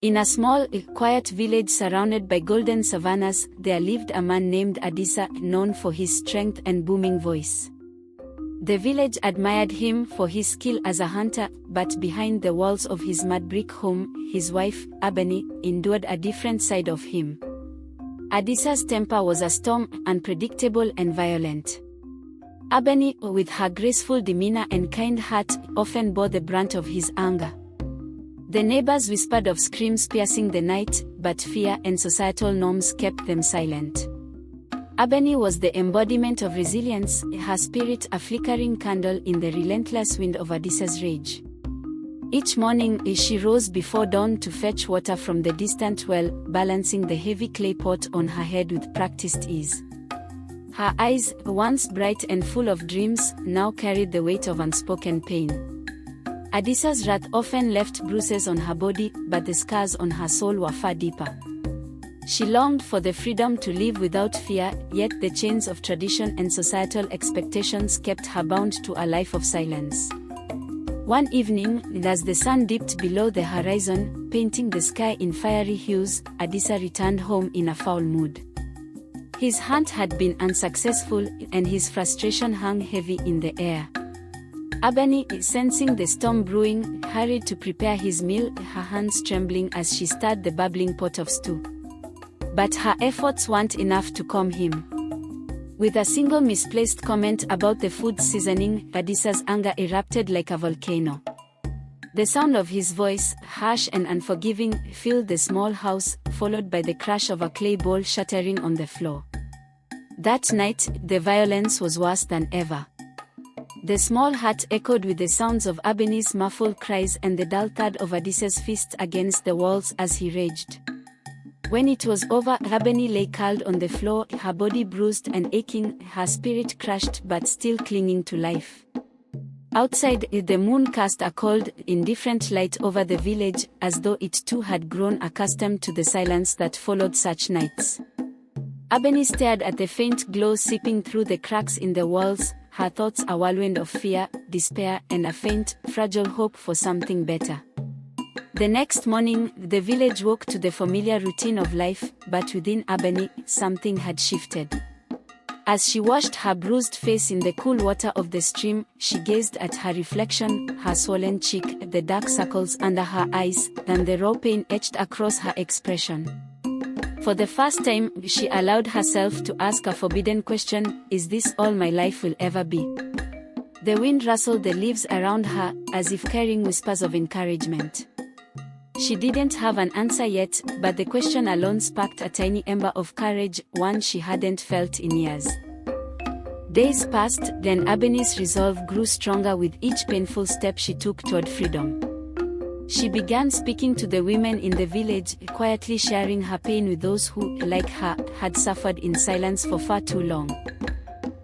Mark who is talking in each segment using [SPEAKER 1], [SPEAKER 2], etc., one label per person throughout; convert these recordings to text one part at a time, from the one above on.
[SPEAKER 1] In a small, quiet village surrounded by golden savannas, there lived a man named Adisa, known for his strength and booming voice. The village admired him for his skill as a hunter, but behind the walls of his mud brick home, his wife, Abeni, endured a different side of him. Adisa's temper was a storm, unpredictable and violent. Abeni, with her graceful demeanor and kind heart, often bore the brunt of his anger. The neighbors whispered of screams piercing the night, but fear and societal norms kept them silent. Abeni was the embodiment of resilience, her spirit a flickering candle in the relentless wind of Adisa's rage. Each morning, she rose before dawn to fetch water from the distant well, balancing the heavy clay pot on her head with practiced ease. Her eyes, once bright and full of dreams, now carried the weight of unspoken pain. Adisa's wrath often left bruises on her body, but the scars on her soul were far deeper. She longed for the freedom to live without fear, yet the chains of tradition and societal expectations kept her bound to a life of silence. One evening, as the sun dipped below the horizon, painting the sky in fiery hues, Adisa returned home in a foul mood. His hunt had been unsuccessful, and his frustration hung heavy in the air. Abeni, sensing the storm brewing, hurried to prepare his meal, her hands trembling as she stirred the bubbling pot of stew. But her efforts weren't enough to calm him. With a single misplaced comment about the food's seasoning, Adisa's anger erupted like a volcano. The sound of his voice, harsh and unforgiving, filled the small house, followed by the crash of a clay bowl shattering on the floor. That night, the violence was worse than ever. The small hut echoed with the sounds of Abeni's muffled cries and the dull thud of Adisa's fists against the walls as he raged. When it was over, Abeni lay curled on the floor, her body bruised and aching, her spirit crushed but still clinging to life. Outside, the moon cast a cold, indifferent light over the village, as though it too had grown accustomed to the silence that followed such nights. Abeni stared at the faint glow seeping through the cracks in the walls, her thoughts a whirlwind of fear, despair, and a faint, fragile hope for something better. The next morning, the village woke to the familiar routine of life, but within Abeni, something had shifted. As she washed her bruised face in the cool water of the stream, she gazed at her reflection, her swollen cheek, the dark circles under her eyes, and the raw pain etched across her expression. For the first time, she allowed herself to ask a forbidden question: is this all my life will ever be? The wind rustled the leaves around her, as if carrying whispers of encouragement. She didn't have an answer yet, but the question alone sparked a tiny ember of courage, one she hadn't felt in years. Days passed, then Abeni's resolve grew stronger with each painful step she took toward freedom. She began speaking to the women in the village, quietly sharing her pain with those who, like her, had suffered in silence for far too long.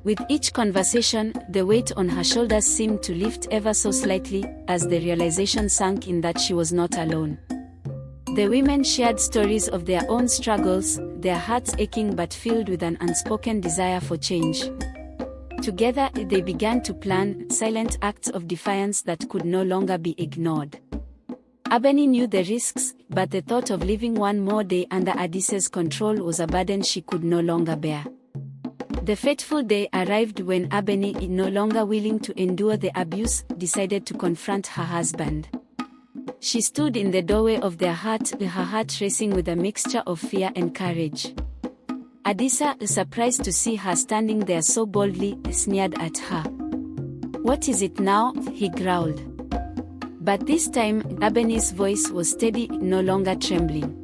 [SPEAKER 1] With each conversation, the weight on her shoulders seemed to lift ever so slightly, as the realization sank in that she was not alone. The women shared stories of their own struggles, their hearts aching but filled with an unspoken desire for change. Together, they began to plan silent acts of defiance that could no longer be ignored. Abeni knew the risks, but the thought of living one more day under Adisa's control was a burden she could no longer bear. The fateful day arrived when Abeni, no longer willing to endure the abuse, decided to confront her husband. She stood in the doorway of their hut, her heart racing with a mixture of fear and courage. Adisa, surprised to see her standing there so boldly, sneered at her. "What is it now?" he growled. But this time, Abeni's voice was steady, no longer trembling.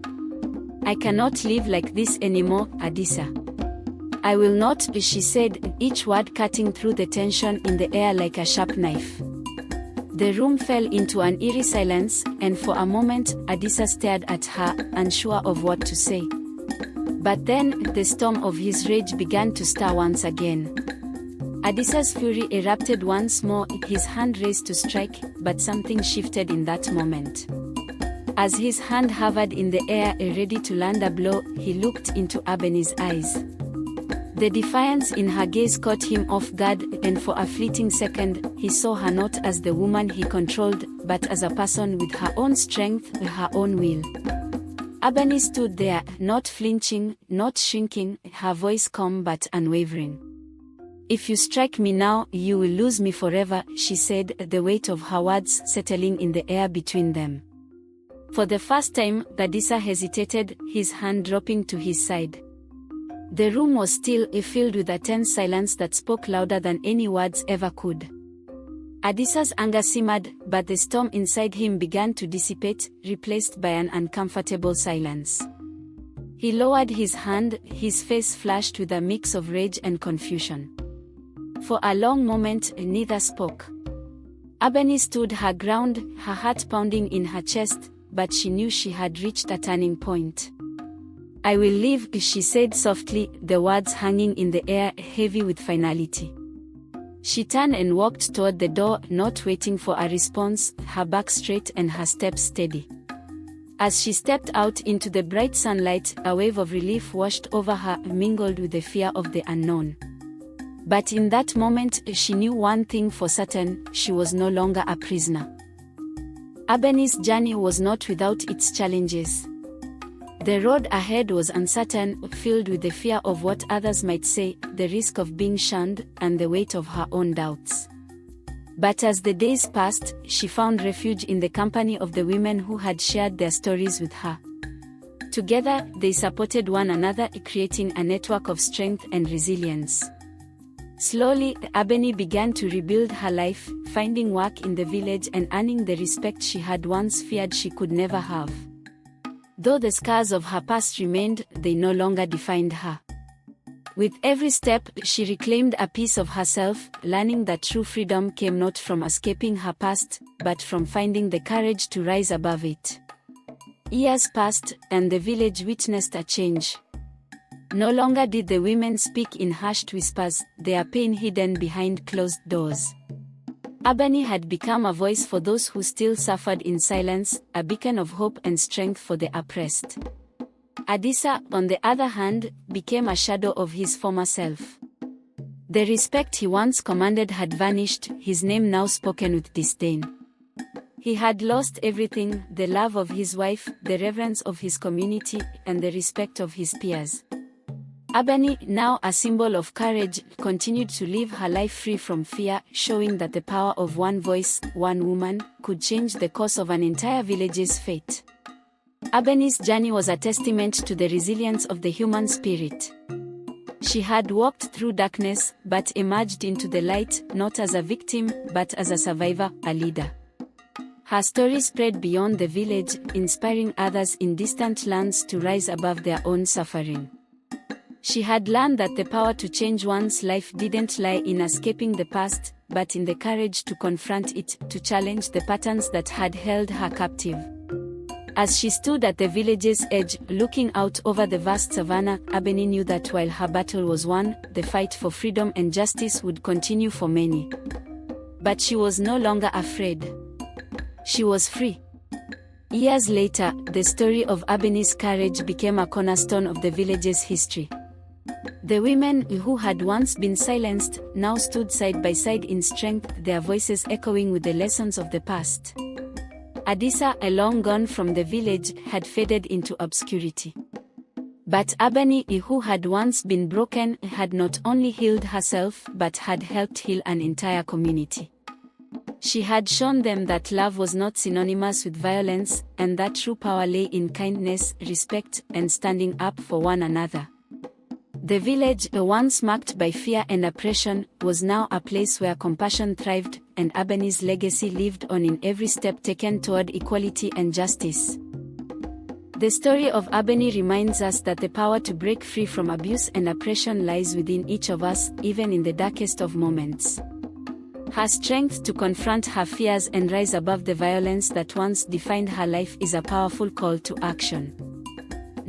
[SPEAKER 1] "I cannot live like this anymore, Adisa. I will not," she said, each word cutting through the tension in the air like a sharp knife. The room fell into an eerie silence, and for a moment, Adisa stared at her, unsure of what to say. But then, the storm of his rage began to stir once again. Adisa's fury erupted once more, his hand raised to strike, but something shifted in that moment. As his hand hovered in the air, ready to land a blow, he looked into Abeni's eyes. The defiance in her gaze caught him off guard, and for a fleeting second, he saw her not as the woman he controlled, but as a person with her own strength, her own will. Abeni stood there, not flinching, not shrinking, her voice calm but unwavering. "If you strike me now, you will lose me forever," she said, the weight of her words settling in the air between them. For the first time, Adisa hesitated, his hand dropping to his side. The room was still, filled with a tense silence that spoke louder than any words ever could. Adisa's anger simmered, but the storm inside him began to dissipate, replaced by an uncomfortable silence. He lowered his hand, his face flushed with a mix of rage and confusion. For a long moment, neither spoke. Abeni stood her ground, her heart pounding in her chest, but she knew she had reached a turning point. "I will leave," she said softly, the words hanging in the air, heavy with finality. She turned and walked toward the door, not waiting for a response, her back straight and her steps steady. As she stepped out into the bright sunlight, a wave of relief washed over her, mingled with the fear of the unknown. But in that moment, she knew one thing for certain: she was no longer a prisoner. Abeni's journey was not without its challenges. The road ahead was uncertain, filled with the fear of what others might say, the risk of being shunned, and the weight of her own doubts. But as the days passed, she found refuge in the company of the women who had shared their stories with her. Together, they supported one another, creating a network of strength and resilience. Slowly, Abeni began to rebuild her life, finding work in the village and earning the respect she had once feared she could never have. Though the scars of her past remained, they no longer defined her. With every step, she reclaimed a piece of herself, learning that true freedom came not from escaping her past, but from finding the courage to rise above it. Years passed, and the village witnessed a change. No longer did the women speak in hushed whispers, their pain hidden behind closed doors. Abeni had become a voice for those who still suffered in silence, a beacon of hope and strength for the oppressed. Adisa, on the other hand, became a shadow of his former self. The respect he once commanded had vanished, his name now spoken with disdain. He had lost everything: the love of his wife, the reverence of his community, and the respect of his peers. Abeni, now a symbol of courage, continued to live her life free from fear, showing that the power of one voice, one woman, could change the course of an entire village's fate. Abeni's journey was a testament to the resilience of the human spirit. She had walked through darkness, but emerged into the light, not as a victim, but as a survivor, a leader. Her story spread beyond the village, inspiring others in distant lands to rise above their own suffering. She had learned that the power to change one's life didn't lie in escaping the past, but in the courage to confront it, to challenge the patterns that had held her captive. As she stood at the village's edge, looking out over the vast savanna, Abeni knew that while her battle was won, the fight for freedom and justice would continue for many. But she was no longer afraid. She was free. Years later, the story of Abeni's courage became a cornerstone of the village's history. The women who had once been silenced now stood side by side in strength, their voices echoing with the lessons of the past. Adisa, long gone from the village, had faded into obscurity. But Abeni, who had once been broken, had not only healed herself but had helped heal an entire community. She had shown them that love was not synonymous with violence, and that true power lay in kindness, respect, and standing up for one another. The village, once marked by fear and oppression, was now a place where compassion thrived, and Abeni's legacy lived on in every step taken toward equality and justice. The story of Abeni reminds us that the power to break free from abuse and oppression lies within each of us, even in the darkest of moments. Her strength to confront her fears and rise above the violence that once defined her life is a powerful call to action.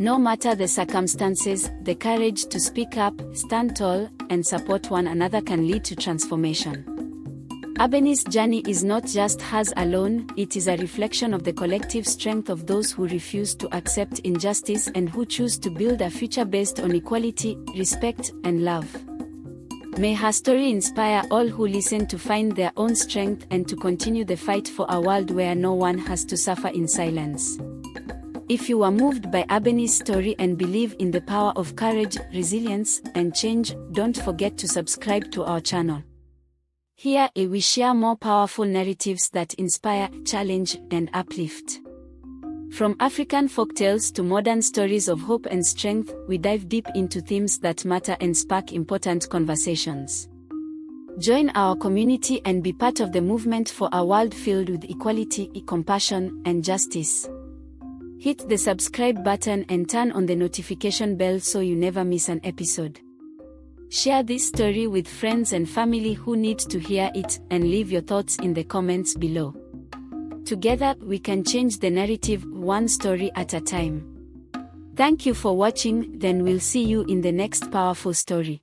[SPEAKER 1] No matter the circumstances, the courage to speak up, stand tall, and support one another can lead to transformation. Abeni's journey is not just hers alone, it is a reflection of the collective strength of those who refuse to accept injustice and who choose to build a future based on equality, respect, and love. May her story inspire all who listen to find their own strength and to continue the fight for a world where no one has to suffer in silence. If you are moved by Abeni's story and believe in the power of courage, resilience, and change, don't forget to subscribe to our channel. Here we share more powerful narratives that inspire, challenge, and uplift. From African folktales to modern stories of hope and strength, we dive deep into themes that matter and spark important conversations. Join our community and be part of the movement for a world filled with equality, compassion, and justice. Hit the subscribe button and turn on the notification bell so you never miss an episode. Share this story with friends and family who need to hear it, and leave your thoughts in the comments below. Together, we can change the narrative, one story at a time. Thank you for watching, then we'll see you in the next powerful story.